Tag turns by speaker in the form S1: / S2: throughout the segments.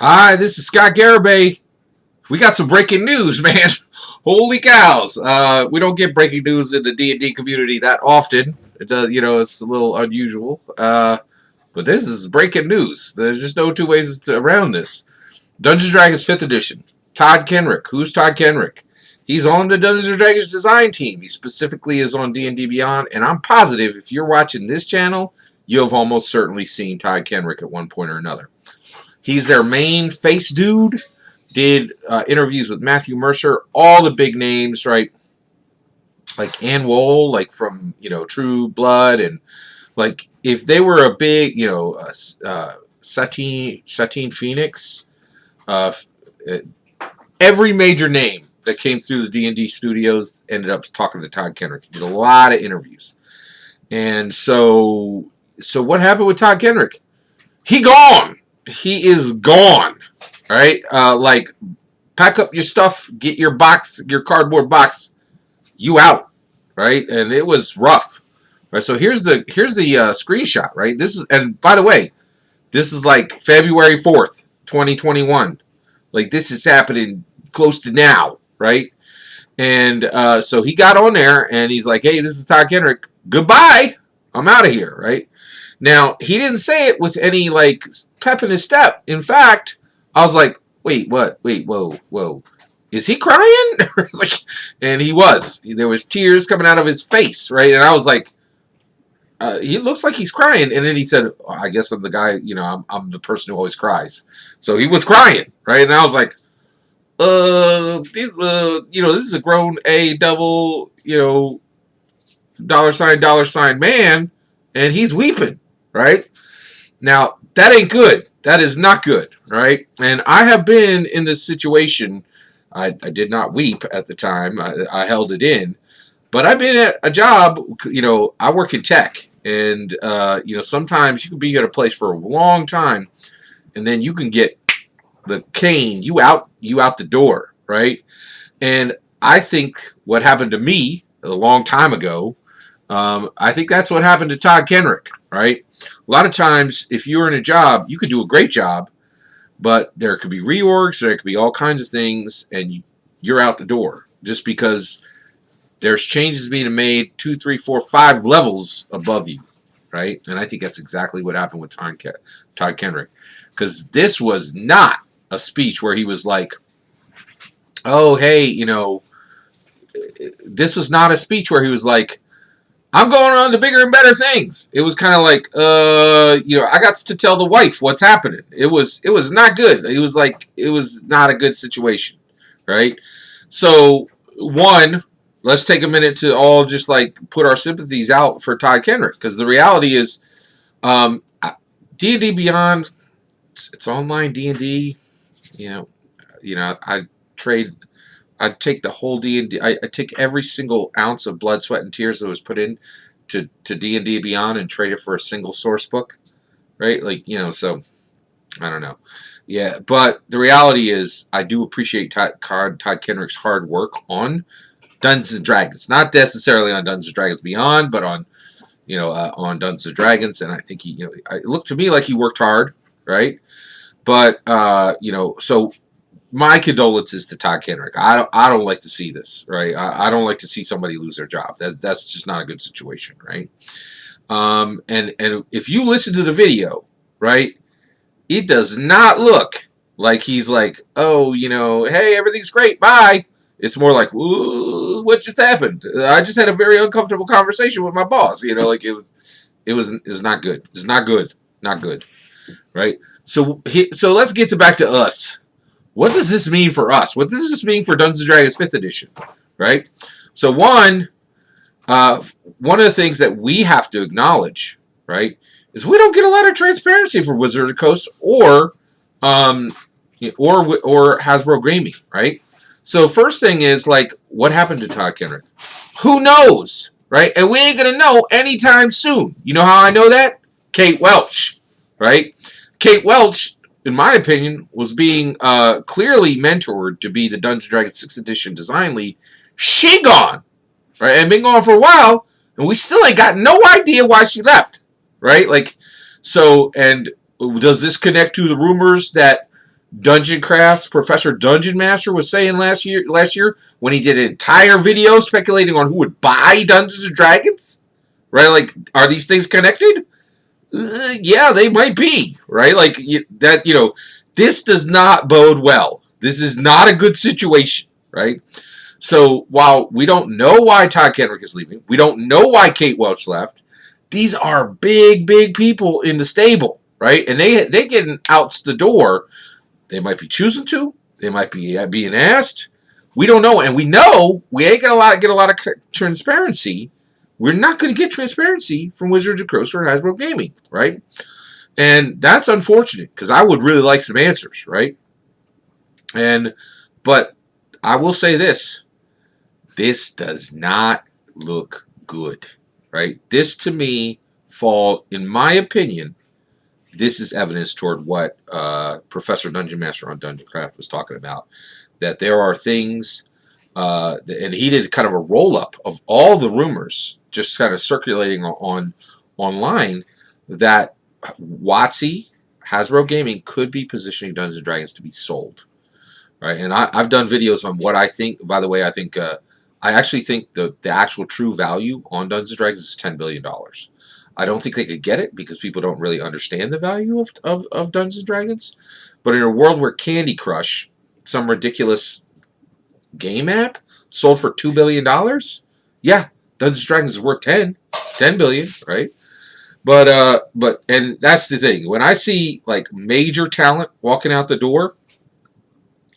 S1: Hi, this is Scott Garibay. We got some breaking news, man. Holy cows. We don't get breaking news in the D&D community that often. It does, it's a little unusual. But this is breaking news. There's just no two ways around this. Dungeons & Dragons 5th edition. Todd Kenreck. Who's Todd Kenreck? He's on the Dungeons & Dragons design team. He specifically is on D&D Beyond. And I'm positive if you're watching this channel, you have almost certainly seen Todd Kenreck at one point or another. He's their main face dude. Did interviews with Matthew Mercer, all the big names, right? Like Ann Woll, like from True Blood, and like if they were a big, Satine Phoenix, every major name that came through the D&D studios ended up talking to Todd Kenreck. He did a lot of interviews, and so what happened with Todd Kenreck? He gone. He is gone. All right, like pack up your stuff, get your box, your cardboard box, you out, right? And it was rough, right? So here's the screenshot, right? This is, and by the way, this is like February 4th, 2021. Like this is happening close to now, right? And so he got on there and he's like, "Hey, this is Todd Kenreck. Goodbye. I'm out of here," right? Now he didn't say it with any like pep in his step. In fact, I was like, wait, what? Wait, whoa. Is he crying? Like, and he was. There was tears coming out of his face, right? And I was like, he looks like he's crying. And then he said, oh, I guess I'm the guy, I'm the person who always cries. So he was crying, right? And I was like, this is a grown A double, dollar sign man, and he's weeping, right? Now, that ain't good. That is not good, right? And I have been in this situation. I did not weep at the time. I held it in. But I've been at a job, I work in tech. And, sometimes you can be at a place for a long time. And then you can get the cane, you out the door, right? And I think what happened to me a long time ago, I think that's what happened to Todd Kenreck, right? A lot of times, if you're in a job, you could do a great job, but there could be reorgs, there could be all kinds of things, and you're out the door just because there's changes being made 2, 3, 4, 5 levels above you, right? And I think that's exactly what happened with Todd Kenreck, because this was not a speech where he was like, oh, hey, this was not a speech where he was like, I'm going on to bigger and better things. It was kind of like, I got to tell the wife what's happening. It was not good. It was like, it was not a good situation, right? So, one, let's take a minute to all just like put our sympathies out for Todd Kenreck, because the reality is, D&D Beyond, it's online D&D. I take the whole D&D. I take every single ounce of blood, sweat, and tears that was put in to D&D Beyond and trade it for a single source book, right? Like, so I don't know. Yeah, but the reality is I do appreciate Todd Kenreck's hard work on Dungeons & Dragons. Not necessarily on Dungeons & Dragons Beyond, but on, on Dungeons & Dragons. And I think he, it looked to me like he worked hard, right? But, so my condolences to Todd Kenreck. I don't like to see this, right? I don't like to see somebody lose their job. That's just not a good situation, right? And if you listen to the video, right, it does not look like he's like, oh, hey, everything's great, bye. It's more like, ooh, what just happened? I just had a very uncomfortable conversation with my boss. Like it was not good. It's not good, right? So let's get back to us. What does this mean for us? What does this mean for Dungeons & Dragons 5th edition, right? So one of the things that we have to acknowledge, right, is we don't get a lot of transparency for Wizard of the Coast or Hasbro Gaming, right? So first thing is like, what happened to Todd Kenreck? Who knows, right? And we ain't gonna know anytime soon. You know how I know that? Kate Welch, right? Kate Welch, in my opinion, was being clearly mentored to be the Dungeons & Dragons 6th edition design lead. She gone, right? And been gone for a while, and we still ain't got no idea why she left, right? Like, so, and does this connect to the rumors that Dungeon Crafts Professor Dungeon Master was saying last year when he did an entire video speculating on who would buy Dungeons and Dragons, right? Like, are these things connected? Yeah, they might be, right? Like that, this does not bode well. This is not a good situation, right? So while we don't know why Todd Kenreck is leaving, we don't know why Kate Welch left. These are big, big people in the stable, right? And they getting outs the door. They might be choosing to. They might be being asked. We don't know, and we know we ain't gonna get a lot of transparency. We're not going to get transparency from Wizards of the Coast or Hasbro Gaming, right? And that's unfortunate because I would really like some answers, right? But I will say this: this does not look good, right? This to me in my opinion, this is evidence toward what Professor Dungeon Master on Dungeon Craft was talking about. That there are things, and he did kind of a roll-up of all the rumors just kind of circulating online that WotC, Hasbro Gaming, could be positioning Dungeons and Dragons to be sold. Right? And I've done videos on what I think. By the way, I actually think the actual true value on Dungeons and Dragons is $10 billion. I don't think they could get it because people don't really understand the value of Dungeons and Dragons. But in a world where Candy Crush, some ridiculous game app, sold for $2 billion, yeah, Dungeons and Dragons is worth 10 billion, right? But and that's the thing. When I see like major talent walking out the door,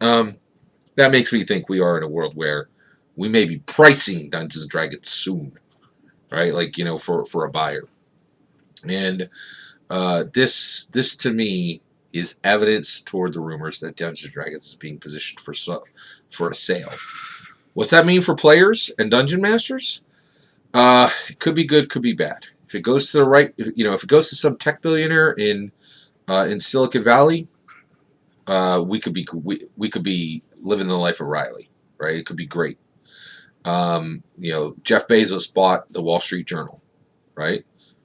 S1: that makes me think we are in a world where we may be pricing Dungeons and Dragons soon, right? Like, for a buyer. And this to me is evidence toward the rumors that Dungeons and Dragons is being positioned for a sale. What's that mean for players and dungeon masters? It could be good, could be bad. If it goes to the right, if it goes to some tech billionaire in Silicon Valley, we could be living the life of Riley, right? It could be great. Jeff Bezos bought the Wall Street Journal, right?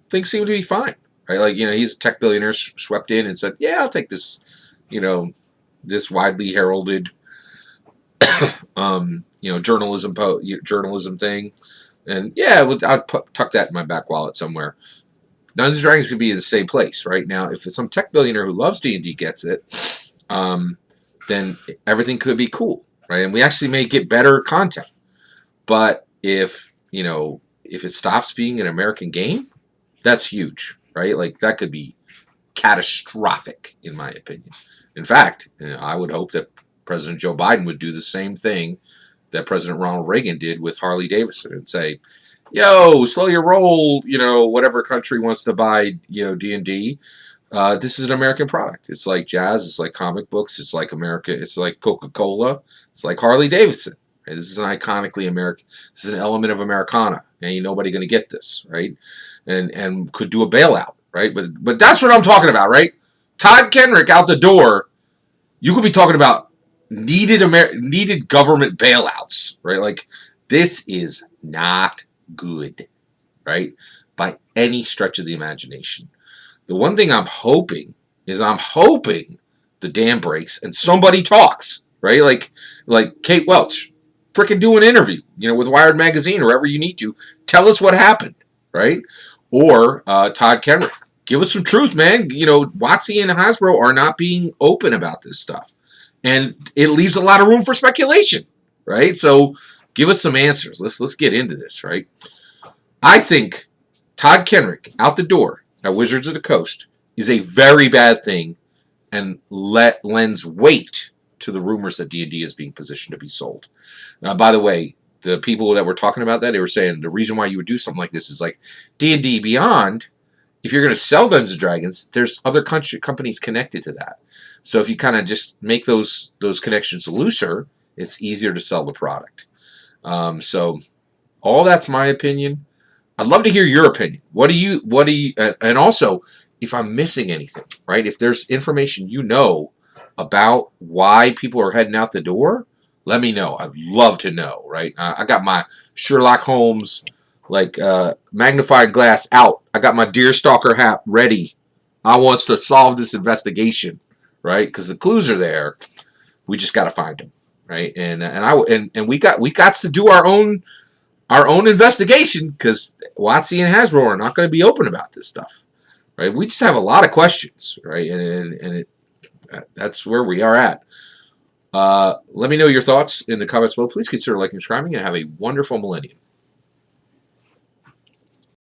S1: Things seem to be fine, right? Like, he's a tech billionaire, swept in and said, yeah, I'll take this, this widely heralded, journalism thing. And yeah, I'd tuck that in my back wallet somewhere. Dungeons and Dragons could be in the same place, right? Now, if some tech billionaire who loves D&D gets it, then everything could be cool, right? And we actually may get better content. But if it stops being an American game, that's huge, right? Like, that could be catastrophic, in my opinion. In fact, I would hope that President Joe Biden would do the same thing that President Ronald Reagan did with Harley Davidson and say, yo, slow your roll, whatever country wants to buy, D&D. This is an American product. It's like jazz. It's like comic books. It's like America. It's like Coca-Cola. It's like Harley Davidson. Right? This is an iconically American. This is an element of Americana. Ain't nobody going to get this, right? And could do a bailout, right? But that's what I'm talking about, right? Todd Kenreck out the door. You could be talking about needed government bailouts, right? Like, this is not good, right? By any stretch of the imagination. The one thing I'm hoping the dam breaks and somebody talks, right? Like Kate Welch, frickin' do an interview, with Wired Magazine or wherever you need to. Tell us what happened, right? Or Todd Kenreck, give us some truth, man. WotC and Hasbro are not being open about this stuff, and it leaves a lot of room for speculation, right? So give us some answers. Let's get into this, right? I think Todd Kenreck out the door at Wizards of the Coast is a very bad thing, and lends weight to the rumors that D&D is being positioned to be sold. Now, by the way, the people that were talking about that, they were saying the reason why you would do something like this is like D&D Beyond. If you're going to sell Dungeons and Dragons, there's other companies connected to that. So if you kind of just make those connections looser, it's easier to sell the product. So all that's my opinion. I'd love to hear your opinion. What do you, and also if I'm missing anything, right? If there's information about why people are heading out the door, let me know. I'd love to know, right? I got my Sherlock Holmes, magnified glass out. I got my Deerstalker hat ready. I wants to solve this investigation, right? Because the clues are there. We just got to find them, right? And we got to do our own investigation because WotC and Hasbro are not going to be open about this stuff, right? We just have a lot of questions, right? That's where we are at. Let me know your thoughts in the comments below. Please consider liking and subscribing, and have a wonderful millennium.